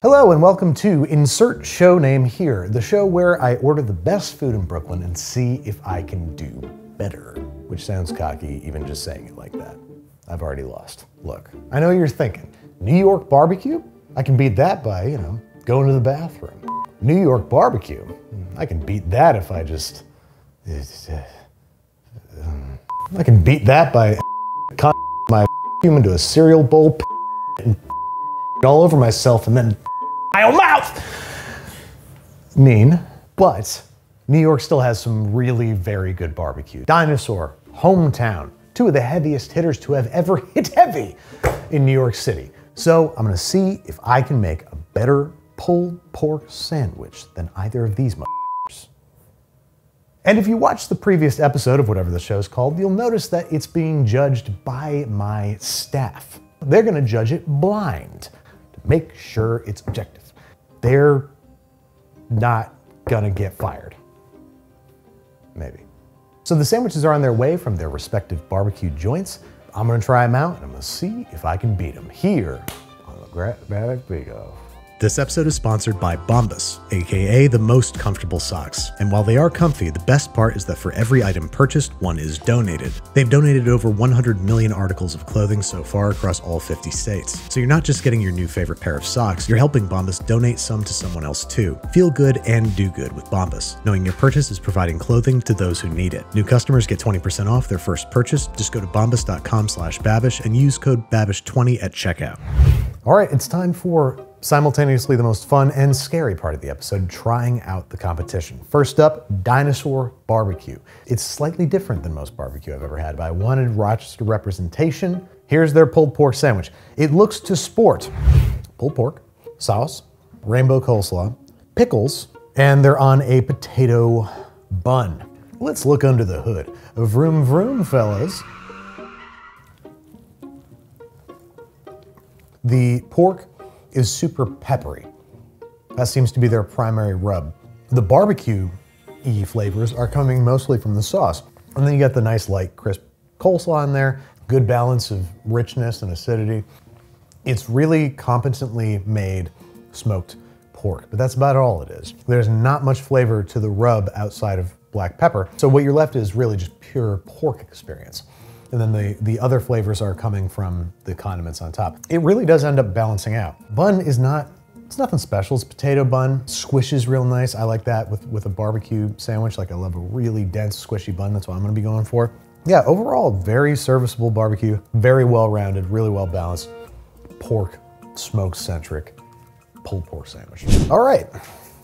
Hello and welcome to Insert Show Name Here, the show where I order the best food in Brooklyn and see if I can do better, which sounds cocky even just saying it like that. I've already lost. Look, I know you're thinking, New York barbecue? I can beat that by, going to the bathroom. New York barbecue? I can beat that if I just... I can beat that by my into a cereal bowl and all over myself and then my own mouth. Mean, but New York still has some really very good barbecue. Dinosaur, Hometown, two of the heaviest hitters to have ever hit heavy in New York City. So I'm gonna see if I can make a better pulled pork sandwich than either of these motherfuckers. And if you watched the previous episode of whatever the show's called, you'll notice that it's being judged by my staff. They're gonna judge it blind to make sure it's objective. They're not gonna get fired. Maybe. So the sandwiches are on their way from their respective barbecue joints. I'm gonna try them out and I'm gonna see if I can beat them here on the BBQ. This episode is sponsored by Bombas, aka the most comfortable socks. And while they are comfy, the best part is that for every item purchased, one is donated. They've donated over 100 million articles of clothing so far across all 50 states. So you're not just getting your new favorite pair of socks, you're helping Bombas donate some to someone else too. Feel good and do good with Bombas, knowing your purchase is providing clothing to those who need it. New customers get 20% off their first purchase. Just go to bombas.com/Babish and use code Babish20 at checkout. All right, it's time for simultaneously the most fun and scary part of the episode, trying out the competition. First up, Dinosaur Barbecue. It's slightly different than most barbecue I've ever had, but I wanted Rochester representation. Here's their pulled pork sandwich. It looks to sport pulled pork, sauce, rainbow coleslaw, pickles, and they're on a potato bun. Let's look under the hood. Vroom vroom, fellas. The pork is super peppery. That seems to be their primary rub. The barbecue-y flavors are coming mostly from the sauce. And then you got the nice light crisp coleslaw in there, good balance of richness and acidity. It's really competently made smoked pork, but that's about all it is. There's not much flavor to the rub outside of black pepper. So what you're left is really just pure pork experience. And then the other flavors are coming from the condiments on top. It really does end up balancing out. Bun is it's nothing special. It's potato bun, squishes real nice. I like that with a barbecue sandwich. Like I love a really dense, squishy bun. That's what I'm gonna be going for. Yeah, overall, very serviceable barbecue, very well-rounded, really well-balanced, pork, smoke-centric, pulled pork sandwich. All right,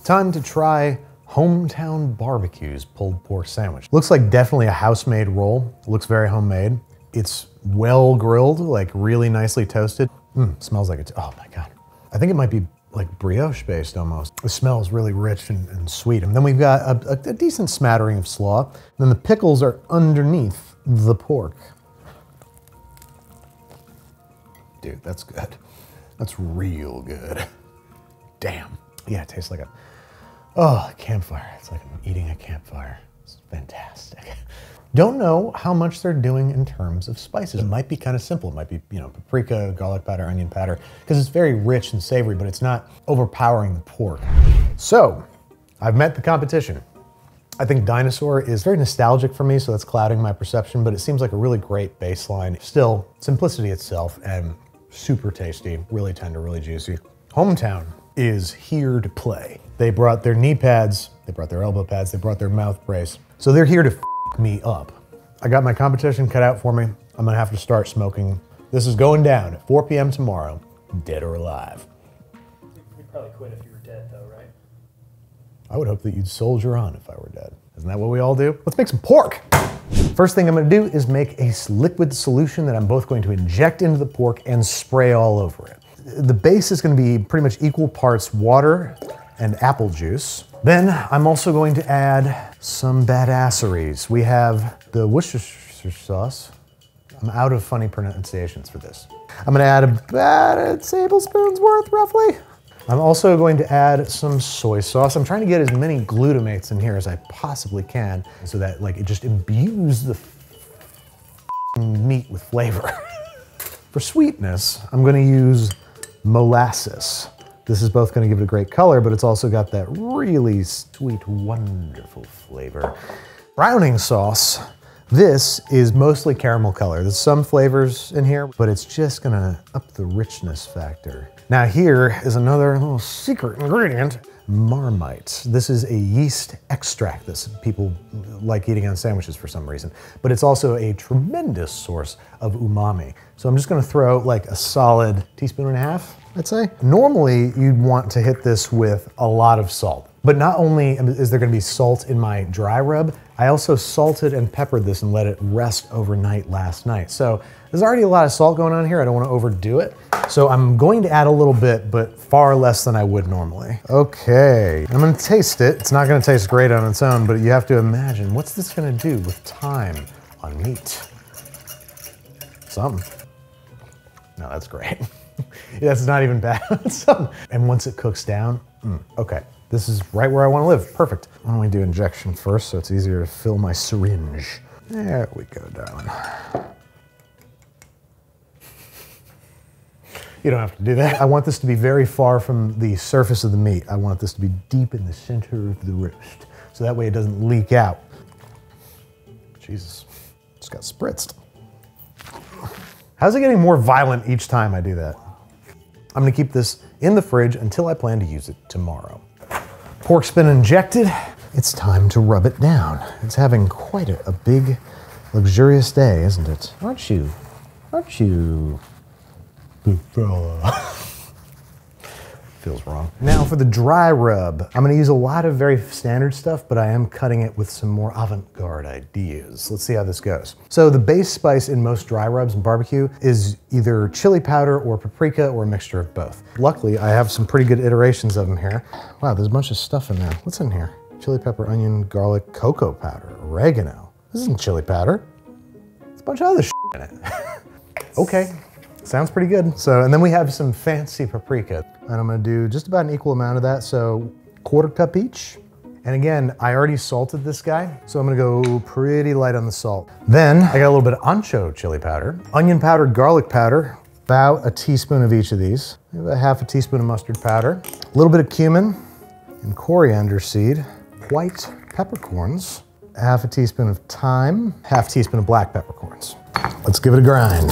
time to try Hometown Barbecue's pulled pork sandwich. Looks like definitely a house-made roll. Looks very homemade. It's well grilled, like really nicely toasted. Smells like it's, oh my God. I think it might be like brioche based almost. The smell is really rich and sweet. And then we've got a decent smattering of slaw. And then the pickles are underneath the pork. Dude, that's good. That's real good. Damn. Yeah, it tastes like a campfire. It's like I'm eating a campfire. It's fantastic. Don't know how much they're doing in terms of spices. It might be kind of simple. It might be, paprika, garlic powder, onion powder, because it's very rich and savory, but it's not overpowering the pork. So, I've met the competition. I think Dinosaur is very nostalgic for me, so that's clouding my perception, but it seems like a really great baseline. Still, simplicity itself and super tasty, really tender, really juicy. Hometown is here to play. They brought their knee pads, they brought their elbow pads, they brought their mouth brace. So they're here to f me up. I got my competition cut out for me. I'm gonna have to start smoking. This is going down at 4 p.m. tomorrow, dead or alive. You'd probably quit if you were dead though, right? I would hope that you'd soldier on if I were dead. Isn't that what we all do? Let's make some pork. First thing I'm gonna do is make a liquid solution that I'm both going to inject into the pork and spray all over it. The base is gonna be pretty much equal parts water and apple juice. Then I'm also going to add some badasseries. We have the Worcestershire sauce. I'm out of funny pronunciations for this. I'm gonna add about a tablespoon's worth, roughly. I'm also going to add some soy sauce. I'm trying to get as many glutamates in here as I possibly can so that it just imbues the meat with flavor. For sweetness, I'm gonna use molasses. This is both gonna give it a great color, but it's also got that really sweet, wonderful flavor. Browning sauce. This is mostly caramel color. There's some flavors in here, but it's just gonna up the richness factor. Now here is another little secret ingredient, Marmite. This is a yeast extract that people like eating on sandwiches for some reason, but it's also a tremendous source of umami. So I'm just gonna throw like a solid teaspoon and a half, I'd say. Normally you'd want to hit this with a lot of salt, but not only is there gonna be salt in my dry rub, I also salted and peppered this and let it rest overnight last night. So there's already a lot of salt going on here. I don't want to overdo it. So I'm going to add a little bit, but far less than I would normally. Okay, I'm gonna taste it. It's not gonna taste great on its own, but you have to imagine, what's this gonna do with thyme on meat? Something. No, that's great. That's not even bad. Something. And once it cooks down, okay. This is right where I want to live. Perfect. Why don't we do injection first so it's easier to fill my syringe. There we go, darling. You don't have to do that. I want this to be very far from the surface of the meat. I want this to be deep in the center of the roast, so that way it doesn't leak out. Jesus, just got spritzed. How's it getting more violent each time I do that? I'm gonna keep this in the fridge until I plan to use it tomorrow. Pork's been injected. It's time to rub it down. It's having quite a big, luxurious day, isn't it? Aren't you? Aren't you? Big fella. Feels wrong. Now for the dry rub, I'm gonna use a lot of very standard stuff, but I am cutting it with some more avant-garde ideas. Let's see how this goes. So the base spice in most dry rubs and barbecue is either chili powder or paprika or a mixture of both. Luckily, I have some pretty good iterations of them here. Wow, there's a bunch of stuff in there. What's in here? Chili pepper, onion, garlic, cocoa powder, oregano. This isn't chili powder. There's a bunch of other shit in it. Okay. Sounds pretty good. So, and then we have some fancy paprika. And I'm gonna do just about an equal amount of that, so 1/4 cup each. And again, I already salted this guy, so I'm gonna go pretty light on the salt. Then I got a little bit of ancho chili powder, onion powder, garlic powder, about a teaspoon of each of these, about 1/2 teaspoon of mustard powder, a little bit of cumin and coriander seed, white peppercorns, 1/2 teaspoon of thyme, 1/2 teaspoon of black peppercorns. Let's give it a grind.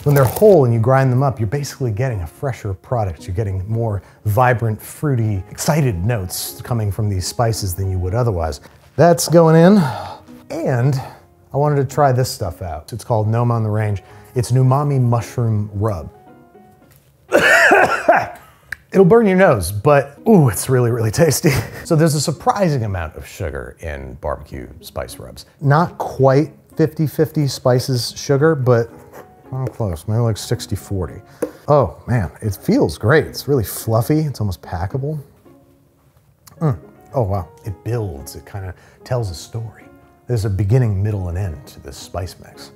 When they're whole and you grind them up, you're basically getting a fresher product. You're getting more vibrant, fruity, excited notes coming from these spices than you would otherwise. That's going in. And I wanted to try this stuff out. It's called Gnome on the Range. It's an umami mushroom rub. It'll burn your nose, but ooh, it's really, really tasty. So there's a surprising amount of sugar in barbecue spice rubs. Not quite 50-50 spices sugar, but oh, close, maybe like 60-40. Oh man, it feels great. It's really fluffy. It's almost packable. Oh wow, it builds. It kind of tells a story. There's a beginning, middle, and end to this spice mix.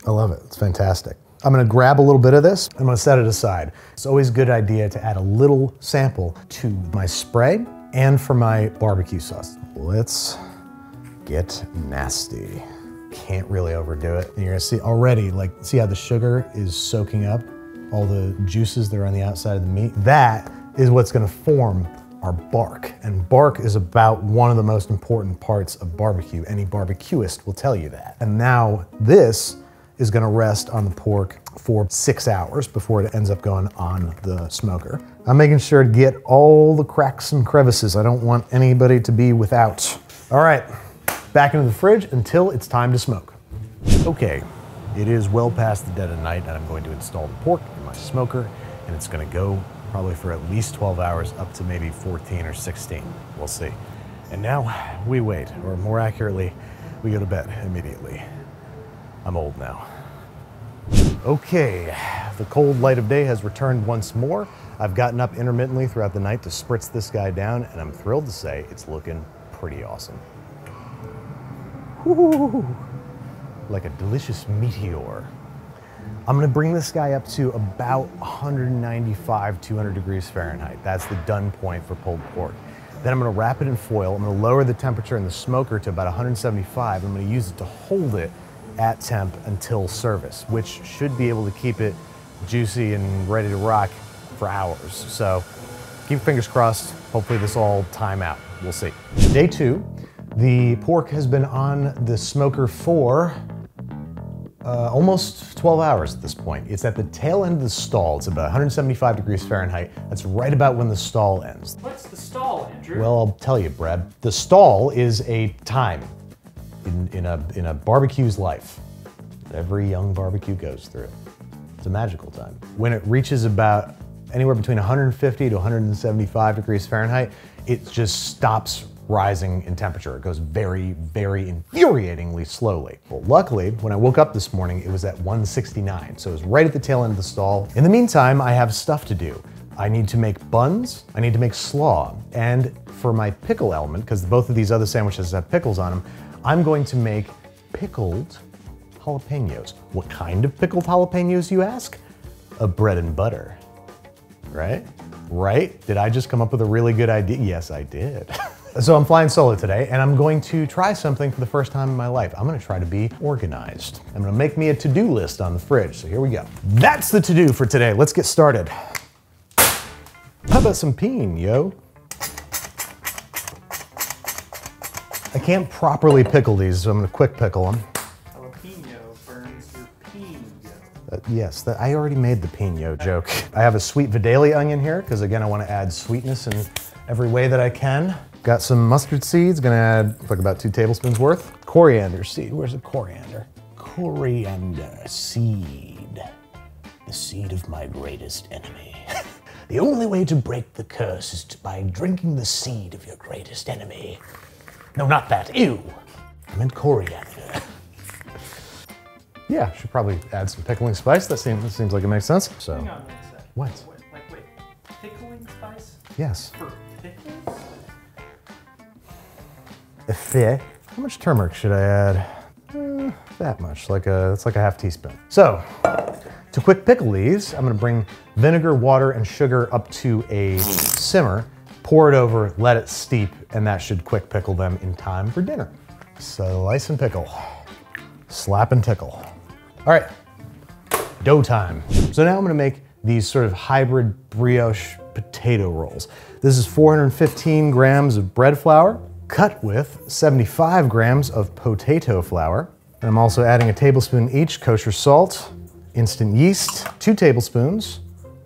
I love it. It's fantastic. I'm gonna grab a little bit of this. I'm gonna set it aside. It's always a good idea to add a little sample to my spray and for my barbecue sauce. Let's get nasty. Can't really overdo it. And you're gonna see already, like, see how the sugar is soaking up all the juices that are on the outside of the meat? That is what's gonna form our bark. And bark is about one of the most important parts of barbecue. Any barbecuist will tell you that. And now this is gonna rest on the pork for 6 hours before it ends up going on the smoker. I'm making sure to get all the cracks and crevices. I don't want anybody to be without. All right. Back into the fridge until it's time to smoke. Okay, it is well past the dead of night and I'm going to install the pork in my smoker and it's gonna go probably for at least 12 hours up to maybe 14 or 16, we'll see. And now we wait, or more accurately, we go to bed immediately. I'm old now. Okay, the cold light of day has returned once more. I've gotten up intermittently throughout the night to spritz this guy down and I'm thrilled to say it's looking pretty awesome. Woo, like a delicious meteor. I'm gonna bring this guy up to about 195, 200 degrees Fahrenheit. That's the done point for pulled pork. Then I'm gonna wrap it in foil. I'm gonna lower the temperature in the smoker to about 175. I'm gonna use it to hold it at temp until service, which should be able to keep it juicy and ready to rock for hours. So keep your fingers crossed. Hopefully this all time out. We'll see. Day 2, the pork has been on the smoker for almost 12 hours at this point. It's at the tail end of the stall. It's about 175 degrees Fahrenheit. That's right about when the stall ends. What's the stall, Andrew? Well, I'll tell you, Brad. The stall is a time in a barbecue's life that every young barbecue goes through. It's a magical time. When it reaches about anywhere between 150 to 175 degrees Fahrenheit, it just stops rising in temperature. It goes very, very infuriatingly slowly. Well, luckily, when I woke up this morning, it was at 169, so it was right at the tail end of the stall. In the meantime, I have stuff to do. I need to make buns, I need to make slaw, and for my pickle element, because both of these other sandwiches have pickles on them, I'm going to make pickled jalapenos. What kind of pickled jalapenos, you ask? A bread and butter, right? Right? Did I just come up with a really good idea? Yes, I did. So I'm flying solo today, and I'm going to try something for the first time in my life. I'm gonna try to be organized. I'm gonna make me a to-do list on the fridge, so here we go. That's the to-do for today. Let's get started. How about some peen, yo? I can't properly pickle these, so I'm gonna quick pickle them. Jalapeno burns your peen. Yes, I already made the pino joke. I have a sweet Vidalia onion here, because again, I wanna add sweetness in every way that I can. Got some mustard seeds, gonna add like about 2 tablespoons worth. Coriander seed, where's the coriander? Coriander seed, the seed of my greatest enemy. The only way to break the curse is by drinking the seed of your greatest enemy. No, not that, ew. I meant coriander. Yeah, should probably add some pickling spice. That seems like it makes sense. So, Hang on one sec. What? Wait. Pickling spice? Yes. For pickles? A fit. How much turmeric should I add? That much, it's like a half teaspoon. So, to quick pickle these, I'm gonna bring vinegar, water, and sugar up to a simmer, pour it over, let it steep, and that should quick pickle them in time for dinner. Slice and pickle, slap and tickle. All right, dough time. So now I'm gonna make these sort of hybrid brioche potato rolls. This is 415 grams of bread flour, cut with 75 grams of potato flour. And I'm also adding a tablespoon each kosher salt, instant yeast, 2 tablespoons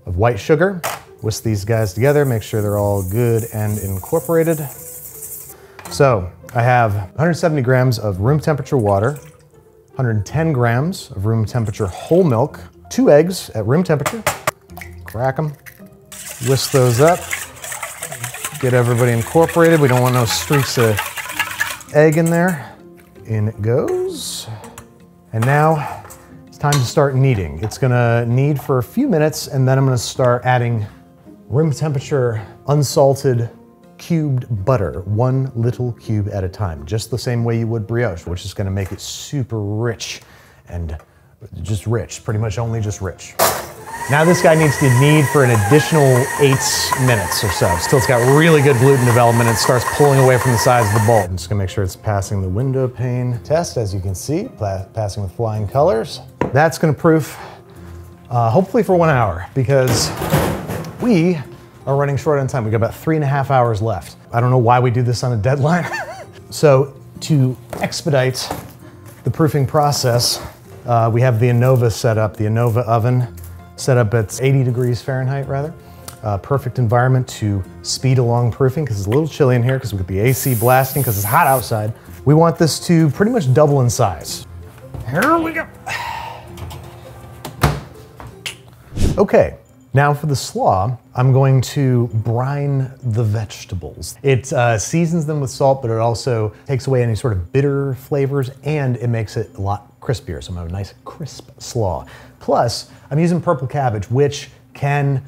of white sugar. Whisk these guys together, make sure they're all good and incorporated. So I have 170 grams of room temperature water, 110 grams of room temperature whole milk, 2 eggs at room temperature. Crack them, whisk those up. Get everybody incorporated. We don't want no streaks of egg in there. In it goes. And now it's time to start kneading. It's gonna knead for a few minutes, and then I'm gonna start adding room temperature unsalted cubed butter, 1 little cube at a time, just the same way you would brioche, which is gonna make it super rich and just rich, pretty much only just rich. Now this guy needs to knead for an additional 8 minutes or so. Still, it's got really good gluten development. It starts pulling away from the sides of the bowl. I'm just gonna make sure it's passing the window pane test, as you can see, passing with flying colors. That's gonna proof, hopefully for 1 hour, because we are running short on time. We got about 3.5 hours left. I don't know why we do this on a deadline. So to expedite the proofing process, we have the Innova set up, the Innova oven, set up at 80 degrees Fahrenheit rather. Perfect environment to speed along proofing because it's a little chilly in here because we got the AC blasting because it's hot outside. We want this to pretty much double in size. Here we go. Okay, now for the slaw, I'm going to brine the vegetables. It seasons them with salt, but it also takes away any sort of bitter flavors and it makes it a lot crispier, so I'm gonna have a nice crisp slaw. Plus, I'm using purple cabbage, which can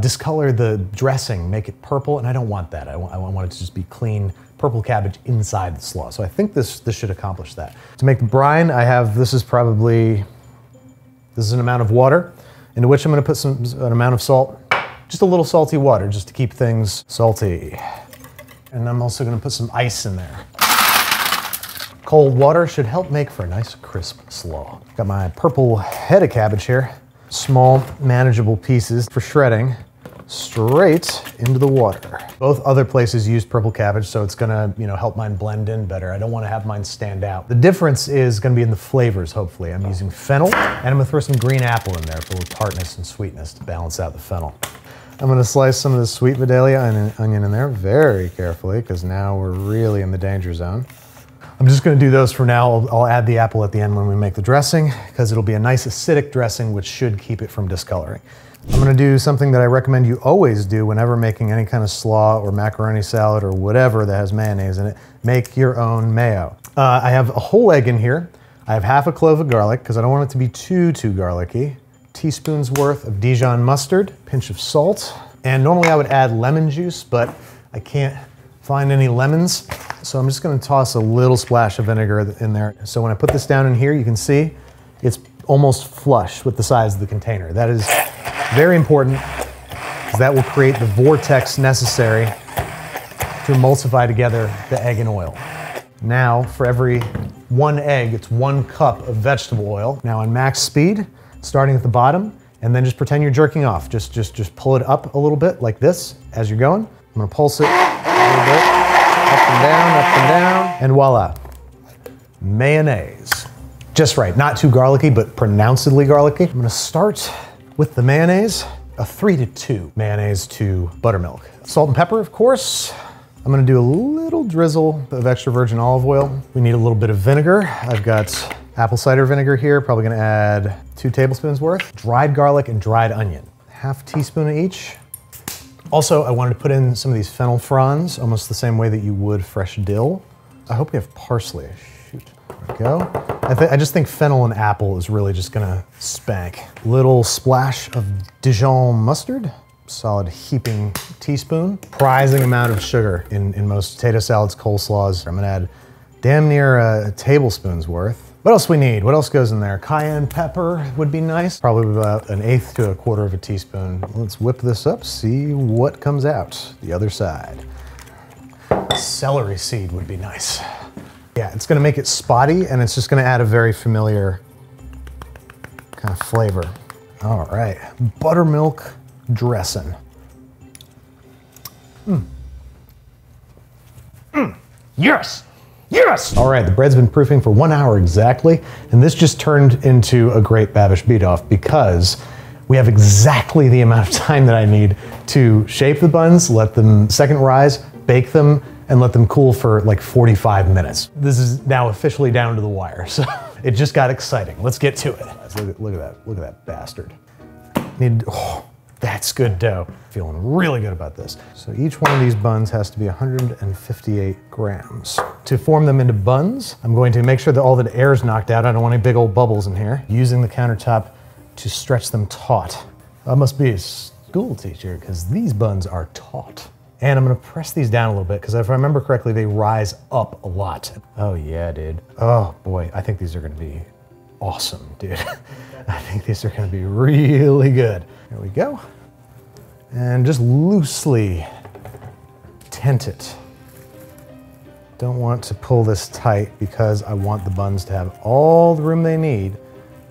discolor the dressing, make it purple, and I don't want that. I want it to just be clean purple cabbage inside the slaw. So I think this should accomplish that. To make the brine, I have, this is an amount of water, into which I'm gonna put an amount of salt, just a little salty water, just to keep things salty. And I'm also gonna put some ice in there. Cold water should help make for a nice crisp slaw. Got my purple head of cabbage here. Small, manageable pieces for shredding. straight into the water. Both other places use purple cabbage, so it's gonna, help mine blend in better. I don't wanna have mine stand out. The difference is gonna be in the flavors, hopefully. I'm using fennel, and I'm gonna throw some green apple in there for a little tartness and sweetness to balance out the fennel. I'm gonna slice some of the sweet Vidalia and onion in there very carefully, because now we're really in the danger zone. I'm just gonna do those for now. I'll add the apple at the end when we make the dressing, because it'll be a nice acidic dressing, which should keep it from discoloring. I'm gonna do something that I recommend you always do whenever making any kind of slaw or macaroni salad or whatever that has mayonnaise in it. Make your own mayo. I have a whole egg in here. I have half a clove of garlic, because I don't want it to be too garlicky. Teaspoon's worth of Dijon mustard, pinch of salt. And normally I would add lemon juice, but I can't find any lemons. So I'm just gonna toss a little splash of vinegar in there. So when I put this down in here, you can see it's almost flush with the size of the container. That is very important, because that will create the vortex necessary to emulsify together the egg and oil. Now, for every 1 egg, it's 1 cup of vegetable oil. Now on max speed, starting at the bottom, and then just pretend you're jerking off. Just pull it up a little bit like this as you're going. I'm gonna pulse it a little bit, up and down, and voila, mayonnaise. Just right, not too garlicky, but pronouncedly garlicky. I'm gonna start with the mayonnaise, a 3-to-2 mayonnaise to buttermilk. Salt and pepper, of course. I'm gonna do a little drizzle of extra virgin olive oil. We need a little bit of vinegar. I've got apple cider vinegar here, probably gonna add 2 tablespoons worth. Dried garlic and dried onion, ½ teaspoon of each. Also, I wanted to put in some of these fennel fronds, almost the same way that you would fresh dill. I hope we have parsley. Shoot, there we go. I just think fennel and apple is really just gonna spank. Little splash of Dijon mustard, solid heaping teaspoon. Surprising amount of sugar in most potato salads, coleslaws. I'm gonna add damn near a tablespoon's worth. What else we need? What else goes in there? Cayenne pepper would be nice. Probably about 1/8 to 1/4 of a teaspoon. Let's whip this up, see what comes out the other side. Celery seed would be nice. Yeah, it's gonna make it spotty, and it's just gonna add a very familiar kind of flavor. All right, buttermilk dressing. Yes! Yes! All right, the bread's been proofing for 1 hour exactly, and this just turned into a great Babish beat-off, because we have exactly the amount of time that I need to shape the buns, let them second rise, bake them, and let them cool for like 45 minutes. This is now officially down to the wire, so it just got exciting. Let's get to it. Look at that bastard. That's good dough. Feeling really good about this. So each one of these buns has to be 158 grams. To form them into buns, I'm going to make sure that all the air is knocked out. I don't want any big old bubbles in here. Using the countertop to stretch them taut. I must be a school teacher, because these buns are taut. And I'm gonna press these down a little bit, because if I remember correctly, they rise up a lot. Oh yeah, dude. Oh boy, I think these are gonna be awesome, dude. I think these are gonna be really good. Here we go. And just loosely tent it. Don't want to pull this tight, because I want the buns to have all the room they need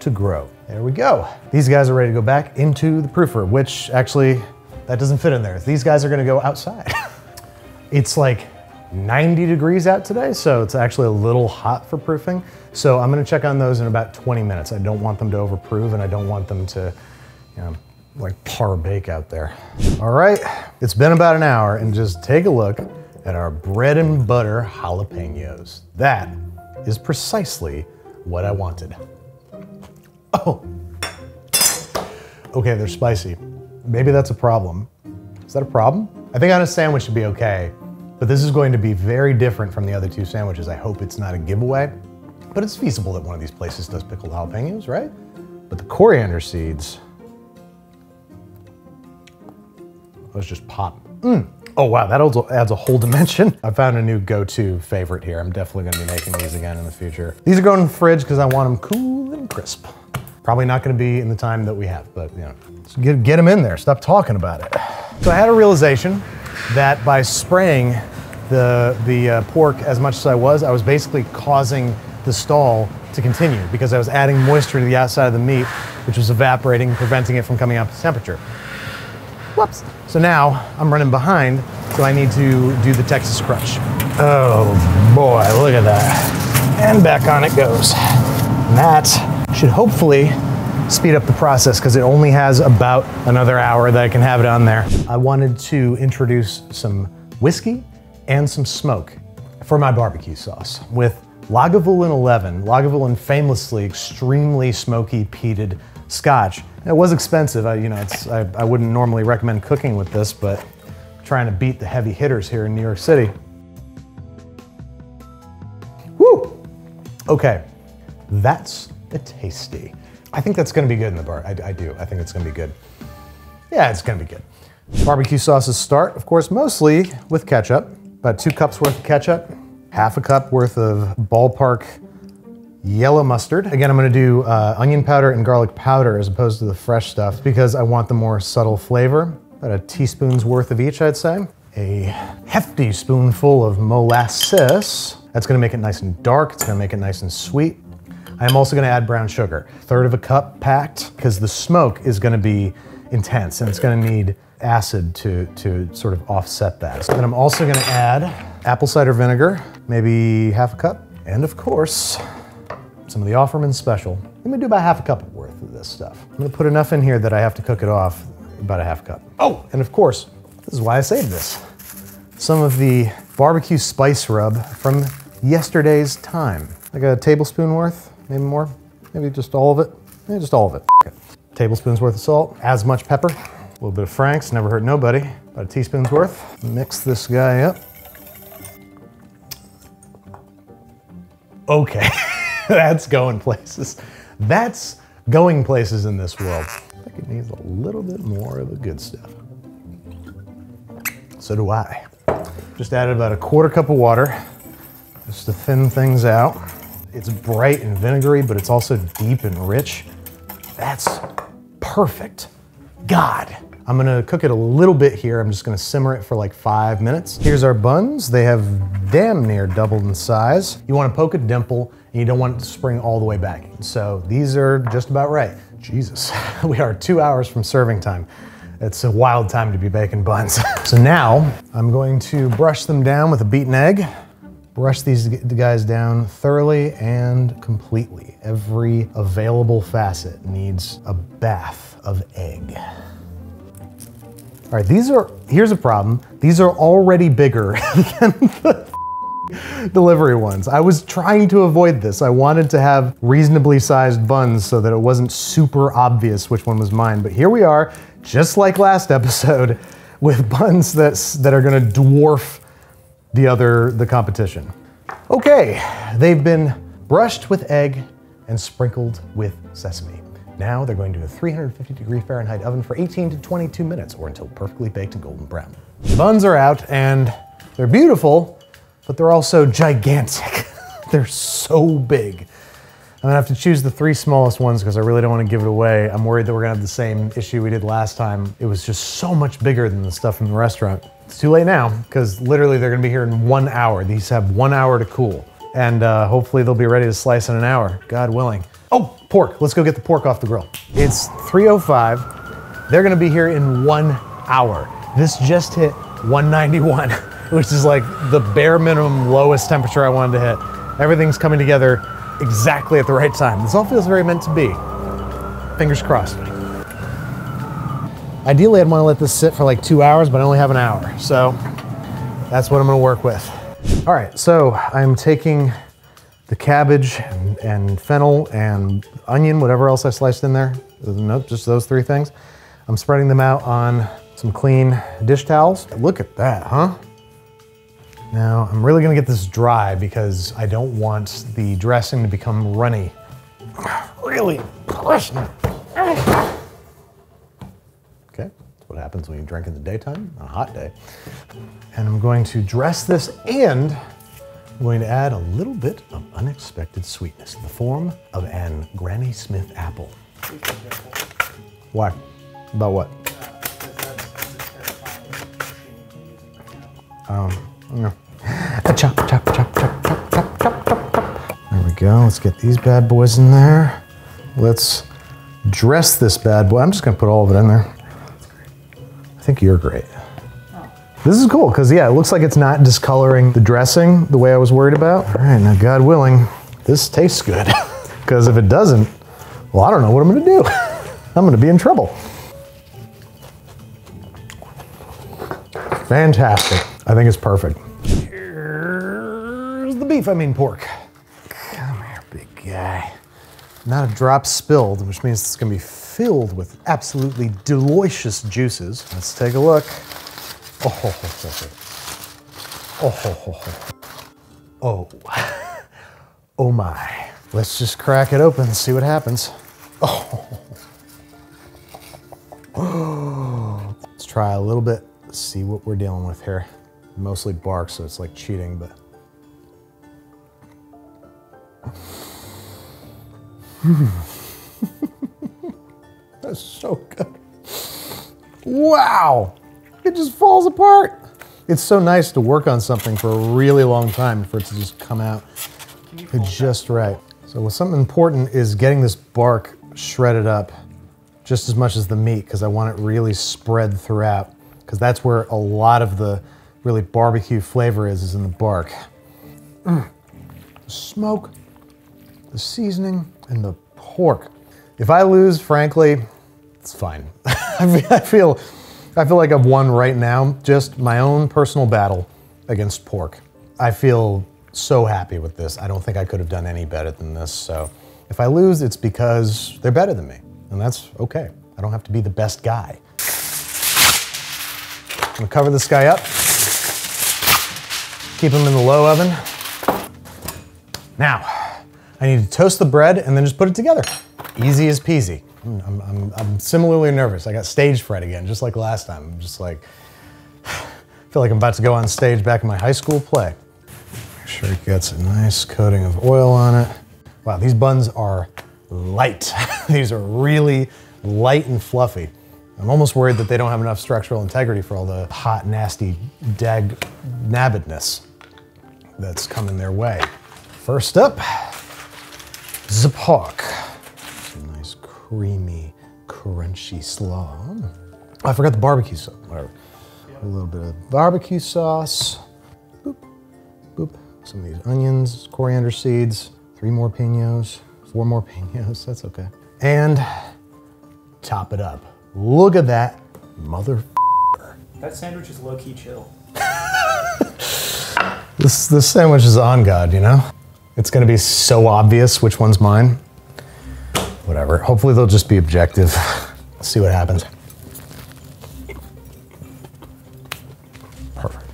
to grow. There we go. These guys are ready to go back into the proofer, which actually, that doesn't fit in there. These guys are gonna go outside. It's like 90 degrees out today, so it's actually a little hot for proofing. So I'm gonna check on those in about 20 minutes. I don't want them to overproof, and I don't want them to, like par bake out there. All right, it's been about an hour, and just take a look at our bread and butter jalapenos. That is precisely what I wanted. Oh, okay, they're spicy. Maybe that's a problem. Is that a problem? I think on a sandwich should be okay, but this is going to be very different from the other 2 sandwiches. I hope it's not a giveaway, but it's feasible that one of these places does pickled jalapenos, right? But the coriander seeds, let's just pop. Oh wow, that also adds a whole dimension. I found a new go-to favorite here. I'm definitely gonna be making these again in the future. These are going in the fridge because I want them cool and crisp. Probably not gonna be in the time that we have, but let's get them in there. Stop talking about it. So I had a realization that by spraying the pork as much as I was basically causing the stall to continue, because I was adding moisture to the outside of the meat, which was evaporating, preventing it from coming up to temperature. Whoops. So now I'm running behind, so I need to do the Texas crunch. Oh boy, look at that. And back on it goes. And that should hopefully speed up the process because it only has about another hour that I can have it on there. I wanted to introduce some whiskey and some smoke for my barbecue sauce with Lagavulin 11. Lagavulin famously extremely smoky peated Scotch. It was expensive. I wouldn't normally recommend cooking with this, but I'm trying to beat the heavy hitters here in New York City. Woo! Okay, that's a tasty. I think that's gonna be good in the bar. I do. I think it's gonna be good. Yeah, it's gonna be good. Barbecue sauces start, of course, mostly with ketchup. About 2 cups worth of ketchup, half a cup worth of ballpark yellow mustard. Again, I'm gonna do onion powder and garlic powder as opposed to the fresh stuff because I want the more subtle flavor. About a teaspoon's worth of each, I'd say. A hefty spoonful of molasses. That's gonna make it nice and dark. It's gonna make it nice and sweet. I'm also gonna add brown sugar. 1/3 cup packed because the smoke is gonna be intense and it's gonna need acid to sort of offset that. So then I'm also gonna add apple cider vinegar, maybe half a cup. And of course, some of the Offerman Special. I'm gonna do about half a cup worth of this stuff. I'm gonna put enough in here that I have to cook it off, about a half cup. Oh, and of course, this is why I saved this. Some of the barbecue spice rub from yesterday's time. Like a tablespoon worth, maybe more, maybe just all of it. Maybe just all of it. Okay. Tablespoon's worth of salt, as much pepper, a little bit of Frank's, never hurt nobody. About a teaspoon's worth. Mix this guy up. Okay. That's going places. That's going places in this world. I think it needs a little bit more of the good stuff. So do I. Just added about a 1/4 cup of water just to thin things out. It's bright and vinegary, but it's also deep and rich. That's perfect. God. I'm gonna cook it a little bit here. I'm just gonna simmer it for like 5 minutes. Here's our buns. They have damn near doubled in size. You wanna poke a dimple and you don't want it to spring all the way back. So these are just about right. Jesus, we are 2 hours from serving time. It's a wild time to be baking buns. So now I'm going to brush them down with a beaten egg. Brush these guys down thoroughly and completely. Every available facet needs a bath of egg. All right, here's a problem. These are already bigger than the delivery ones. I was trying to avoid this. I wanted to have reasonably sized buns so that it wasn't super obvious which one was mine. But here we are, just like last episode, with buns that are gonna dwarf the competition. Okay, they've been brushed with egg and sprinkled with sesame. Now they're going to a 350-degree-Fahrenheit oven for 18 to 22 minutes or until perfectly baked and golden brown. The buns are out and they're beautiful, but they're also gigantic. They're so big. I'm gonna have to choose the 3 smallest ones because I really don't want to give it away. I'm worried that we're gonna have the same issue we did last time. It was just so much bigger than the stuff from the restaurant. It's too late now because literally they're gonna be here in 1 hour. These have 1 hour to cool. And hopefully they'll be ready to slice in an hour, God willing. Oh, pork. Let's go get the pork off the grill. It's 3:05. They're gonna be here in 1 hour. This just hit 191, which is like the bare minimum lowest temperature I wanted to hit. Everything's coming together exactly at the right time. This all feels very meant to be. Fingers crossed. Ideally, I'd want to let this sit for like 2 hours, but I only have an hour. So that's what I'm gonna work with. All right, so I'm taking the cabbage and fennel and onion, whatever else I sliced in there. Nope, just those 3 things. I'm spreading them out on some clean dish towels. Look at that, huh? Now, I'm really gonna get this dry because I don't want the dressing to become runny. Really pushing it. Okay, that's what happens when you drink in the daytime on a hot day. And I'm going to dress this and I'm going to add a little bit of unexpected sweetness in the form of an Granny Smith apple. Why? About what? No. Chop, chop, chop, chop, chop, chop, chop, chop, chop. There we go. Let's get these bad boys in there. Let's dress this bad boy. I'm just gonna put all of it in there. I think you're great. This is cool, because yeah, it looks like it's not discoloring the dressing the way I was worried about. All right, now God willing, this tastes good. Because if it doesn't, well, I don't know what I'm gonna do. I'm gonna be in trouble. Fantastic. I think it's perfect. Here's the beef, I mean pork. Come here, big guy. Not a drop spilled, which means it's gonna be filled with absolutely delicious juices. Let's take a look. Oh, ho, ho, ho, ho. Oh, ho, ho, ho. Oh. Oh my. Let's just crack it open and see what happens. Oh. Let's try a little bit, see what we're dealing with here. Mostly bark, so it's like cheating, but. That's so good. Wow. It just falls apart. It's so nice to work on something for a really long time for it to just come out just right. So what's something important is getting this bark shredded up just as much as the meat, because I want it really spread throughout, because that's where a lot of the really barbecue flavor is in the bark. The smoke, the seasoning, and the pork. If I lose, frankly, it's fine. I feel like I've won right now, just my own personal battle against pork. I feel so happy with this. I don't think I could have done any better than this. So if I lose, it's because they're better than me, and that's okay. I don't have to be the best guy. I'm gonna cover this guy up. Keep him in the low oven. Now, I need to toast the bread and then just put it together. Easy as peasy. I'm similarly nervous. I got stage fright again, just like last time. I'm just like, I feel like I'm about to go on stage back in my high school play. Make sure it gets a nice coating of oil on it. Wow, these buns are light. These are really light and fluffy. I'm almost worried that they don't have enough structural integrity for all the hot, nasty dag-nabbedness that's coming their way. First up, the pork. Some nice creamy, crunchy slaw. Oh, I forgot the barbecue sauce, whatever. A little bit of barbecue sauce. Boop, boop. Some of these onions, coriander seeds, 3 more pinos, 4 more pinos, that's okay. And top it up. Look at that motherfucker. That sandwich is low-key chill. This sandwich is on God, you know? It's gonna be so obvious which one's mine. Whatever, hopefully they'll just be objective. Let's see what happens. Perfect.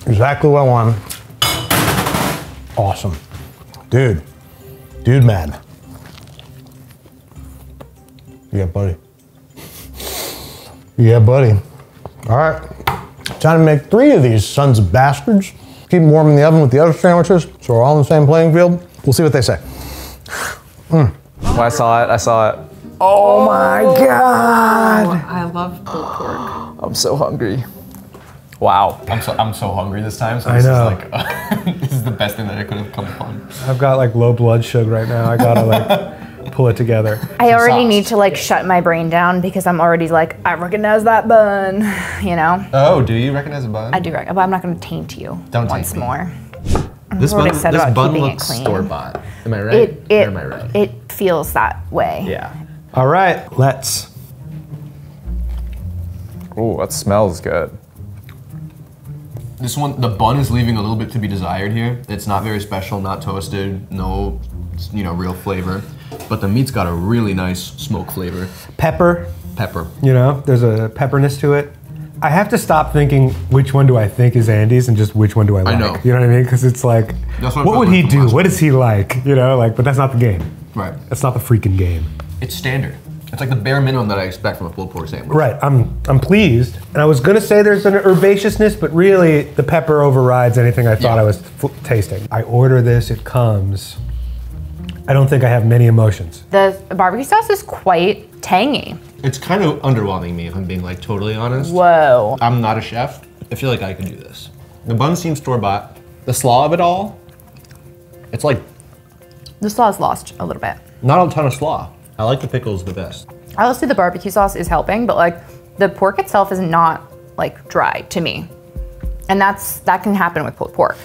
Exactly what I wanted. Awesome. Dude man. Yeah, buddy. Yeah, buddy. All right, time to make 3 of these sons of bastards. Keep them warm in the oven with the other sandwiches, so we're all on the same playing field. We'll see what they say. Well, I saw it. Oh my God. I love pulled pork. I'm so hungry. Wow. I'm so hungry this time. So I this know. is like this is the best thing that I could have come upon. I've got like low blood sugar right now. I gotta like pull it together. I already need to like shut my brain down because I'm already like, I recognize that bun, you know? Oh, do you recognize a bun? I do recognize, but I'm not gonna taint you Don't once taint me. more. This We're bun, excited this about bun keeping it looks clean. store-bought. Am I right? Or am I right? It feels that way. Yeah. All right, let's. Ooh, that smells good. This one, the bun is leaving a little bit to be desired here. It's not very special, not toasted, no, real flavor. But the meat's got a really nice smoke flavor. Pepper, Pepper. you know, there's a pepperness to it. I have to stop thinking which one do I think is Andy's and just which one do I like. know. You know what I mean? Because it's like, That's what I what felt would like he from do? last What is he like? You know, like, but that's not the game. Right. That's not the freaking game. It's standard. It's like the bare minimum that I expect from a pulled pork sandwich. Right, I'm pleased. And I was gonna say there's an herbaceousness, but really the pepper overrides anything I thought Yeah. I was tasting. I order this, it comes. I don't think I have many emotions. The barbecue sauce is quite tangy. It's kind of underwhelming me, if I'm being like totally honest. Whoa. I'm not a chef. I feel like I could do this. The bun seems store-bought. The slaw of it all, it's like The sauce lost a little bit. not a ton of slaw. I like the pickles the best. Honestly, the barbecue sauce is helping, but like The pork itself is not like dry to me. And that can happen with pulled pork.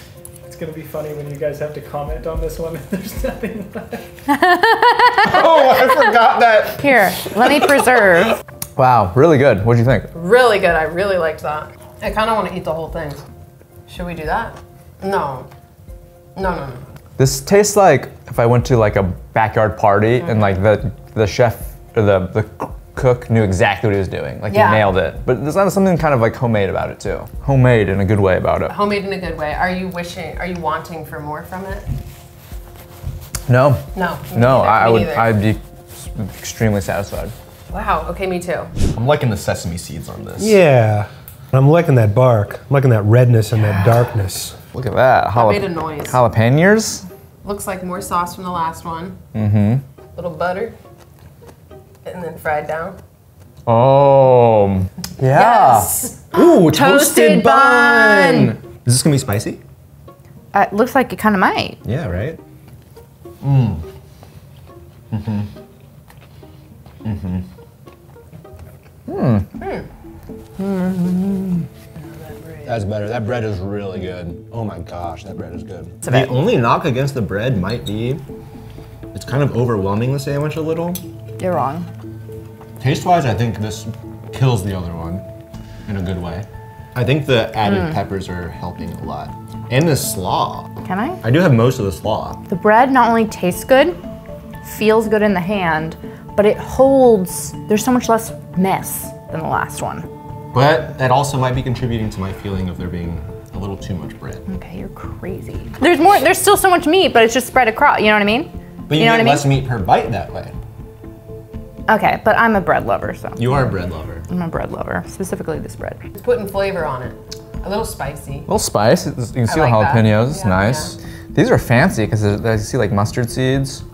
It's gonna be funny when you guys have to comment on this one and there's nothing left. Oh, I forgot that. Here, let me preserve. Wow, really good. What'd you think? Really good. I really liked that. I kind of want to eat the whole thing. Should we do that? No. No. This tastes like if I went to like a backyard party and like the chef or the cook knew exactly what he was doing. Like he nailed it. But there's something kind of like homemade about it too. Homemade in a good way about it. Homemade in a good way. Are you wanting for more from it? No. No. No, I'd be extremely satisfied. Wow, okay, me too. I'm liking the sesame seeds on this. Yeah. I'm liking that bark. I'm liking that redness and that darkness. Look at that. That made a noise. Jalapenos? Looks like more sauce from the last one. Mm-hmm. Little butter. And then fried down. Oh, yeah. Yes. Ooh, Toasted bun. Is this gonna be spicy? It looks like it kind of might. Yeah, right? That's better. That bread is really good. Oh my gosh, that bread is good. The only knock against the bread might be it's kind of overwhelming the sandwich a little. You're wrong. Taste-wise, I think this kills the other one in a good way. I think the added peppers are helping a lot. And the slaw. Can I? I do have most of the slaw. The bread not only tastes good, feels good in the hand, but it holds, there's so much less mess than the last one. But that also might be contributing to my feeling of there being a little too much bread. Okay, you're crazy. There's still so much meat, but it's just spread across, you know what I mean? But you know get what I less meat per bite that way. Okay, but I'm a bread lover, so. You are a bread lover. I'm a bread lover, specifically this bread. It's putting flavor on it. A little spicy. A little spice. You can see the like that. jalapenos. It's Yeah, nice. These are fancy because I see like mustard seeds.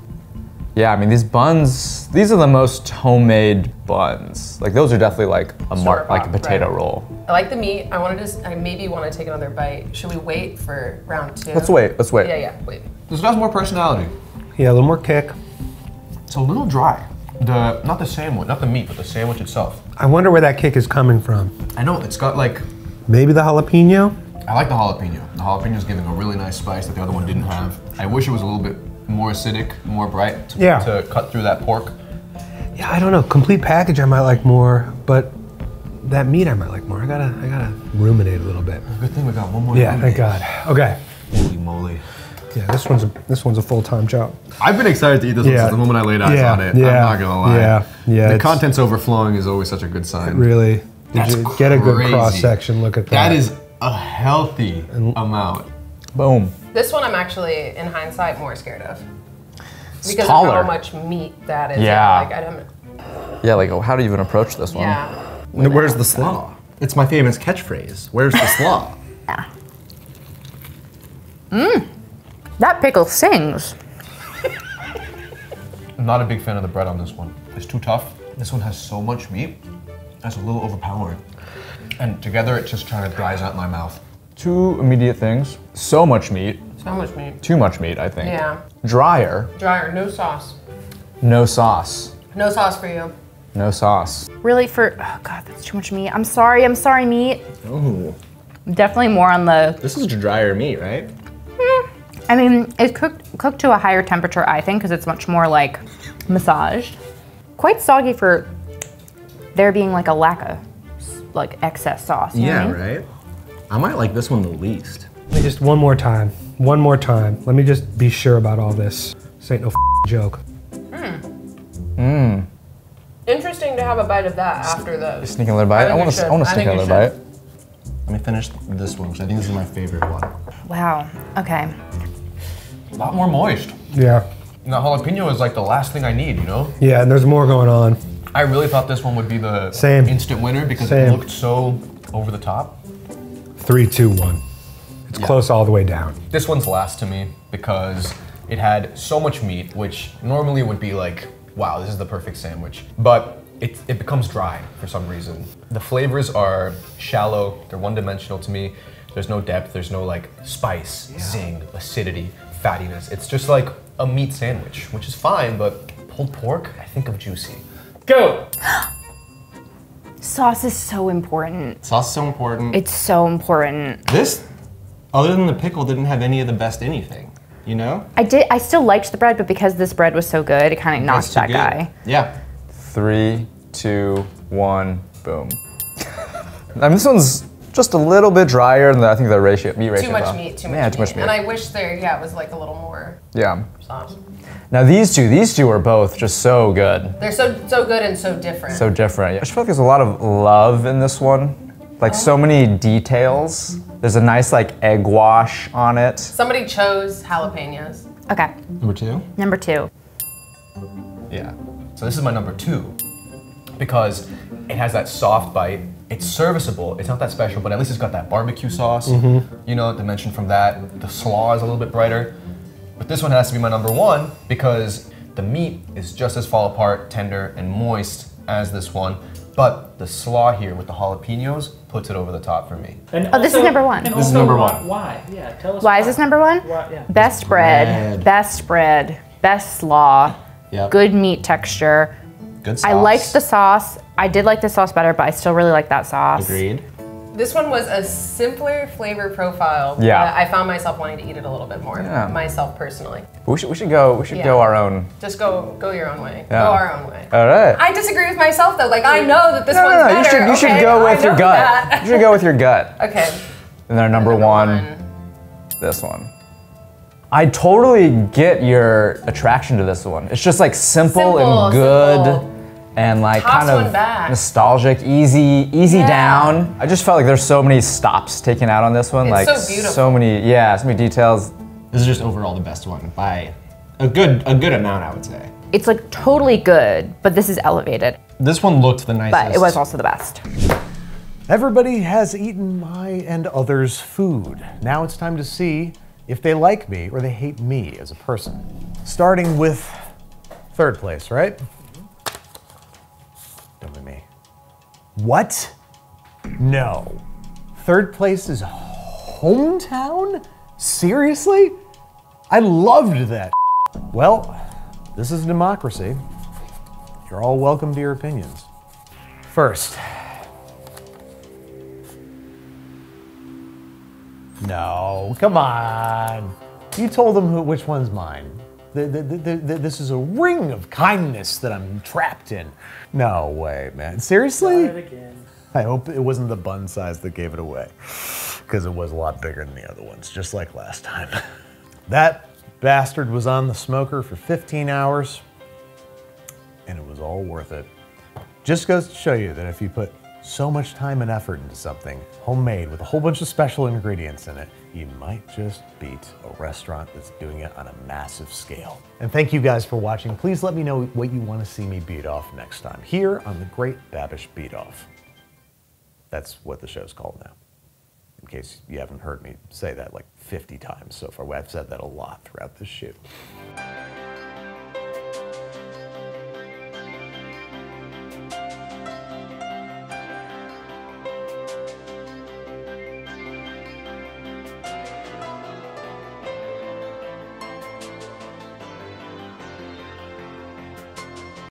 Yeah, I mean these buns. These are the most homemade buns. Like those are definitely like like a potato roll. I like the meat. I maybe want to take another bite. Should we wait for round 2? Let's wait. Let's wait. Yeah, wait. This has more personality. Yeah, a little more kick. It's a little dry. Not the sandwich, not the meat, but the sandwich itself. I wonder where that kick is coming from. I know, it's got like... Maybe the jalapeno? I like the jalapeno. The jalapeno's giving a really nice spice that the other one didn't have. I wish it was a little bit more acidic, more bright to cut through that pork. Yeah, I don't know. Complete package I might like more, but that meat I might like more. I gotta ruminate a little bit. Good thing we got one more. Yeah, thank God. Okay. Holy moly. Yeah, this one's a full-time job. I've been excited to eat this one since the moment I laid eyes on it. Yeah, I'm not gonna lie. Yeah. The contents overflowing is always such a good sign. Really. That's Did you get a good crazy. cross-section look at that? That is a healthy amount. Boom. This one I'm actually, in hindsight, more scared of. It's Because taller. of how much meat that is. Yeah. Like, I don't, Yeah, like how do you even approach this one? yeah. Where's the slaw? It's my famous catchphrase. Where's the slaw? That pickle sings. I'm not a big fan of the bread on this one. It's too tough. This one has so much meat. That's a little overpowering. And together it just kind of dries out in my mouth. Two immediate things. So much meat. So much meat. Too much meat, I think. Yeah. Drier. Dryer, no sauce. No sauce. No sauce for you. No sauce. Really oh God, that's too much meat. I'm sorry meat. Ooh. Definitely more on the, This is drier meat, right? I mean, it's cooked to a higher temperature, I think, because it's much more like massaged. Quite soggy for there being like a lack of like excess sauce. You know what I mean? Right? I might like this one the least. Let me just one more time. Let me just be sure about all this. This ain't no joke. Interesting to have a bite of that after the. Sneak another bite. I want to sneak another bite. Let me finish this one, because I think this is my favorite one. Wow. Okay. A lot more moist. Yeah. And the jalapeno is like the last thing I need, you know? Yeah, and there's more going on. I really thought this one would be the Same. instant winner because Same. it looked so over the top. 3, 2, 1. It's close all the way down. This one's last to me because it had so much meat, which normally would be like, wow, this is the perfect sandwich. But it becomes dry for some reason. The flavors are shallow, they're one-dimensional to me. There's no depth, there's no like spice, zing, acidity, fattiness. It's just like a meat sandwich, which is fine, but pulled pork, I think of juicy. Go! Sauce is so important. Sauce is so important. It's so important. This, other than the pickle, didn't have any of the best anything. You know? I still liked the bread, but because this bread was so good, it kind of knocked that guy. Yeah. 3, 2, 1, boom. I mean, this one's just a little bit drier than I think the meat ratio. Too much meat, too much meat. And I wish there, it was like a little more sauce. Now these two are both just so good. They're so good and so different. So different. I just feel like there's a lot of love in this one. Like so many details. There's a nice like egg wash on it. Somebody chose jalapenos. Okay. Number 2? Number 2. Yeah. So this is my number 2 because it has that soft bite. It's serviceable. It's not that special, but at least it's got that barbecue sauce. You know, the mention from that. The slaw is a little bit brighter. But this one has to be my number 1 because the meat is just as fall apart, tender, and moist as this one. But the slaw here with the jalapenos puts it over the top for me. And this is number 1. This is number 1. Why? Yeah, tell us why is this number 1? Why, yeah. Best bread, best slaw, good meat texture. Good sauce. I liked the sauce. I did like the sauce better, but I still really like that sauce. Agreed. This one was a simpler flavor profile. Yeah. But I found myself wanting to eat it a little bit more. Myself personally. We should go our own. Just go your own way. Yeah. Go our own way. All right. I disagree with myself though. Like I know that this one's better. You should go with your gut. You should go with your gut. Okay. And then number one, this one. I totally get your attraction to this one. It's just like simple and good. And like Toss kind of one back. nostalgic, easy down. I just felt like there's so many stops taken out on this one. It's like so beautiful. so many details. This is just overall the best one by a good amount, I would say. It's like totally good, but this is elevated. This one looked the nicest. But it was also the best. Everybody has eaten my and others' food. Now it's time to see if they like me or they hate me as a person. Starting with third place, right? Don't be me. What? No. Third place is hometown? Seriously? I loved that. Well, this is a democracy. You're all welcome to your opinions. First. No, come on. You told them which one's mine. This is a ring of kindness that I'm trapped in. No way, man. Seriously? I hope it wasn't the bun size that gave it away, because it was a lot bigger than the other ones, just like last time. That bastard was on the smoker for 15 hours, and it was all worth it. Just goes to show you that if you put so much time and effort into something homemade with a whole bunch of special ingredients in it, you might just beat a restaurant that's doing it on a massive scale. And thank you guys for watching. Please let me know what you want to see me beat off next time here on the Great Babish Beat Off. That's what the show's called now. In case you haven't heard me say that like 50 times so far. I've said that a lot throughout this shoot.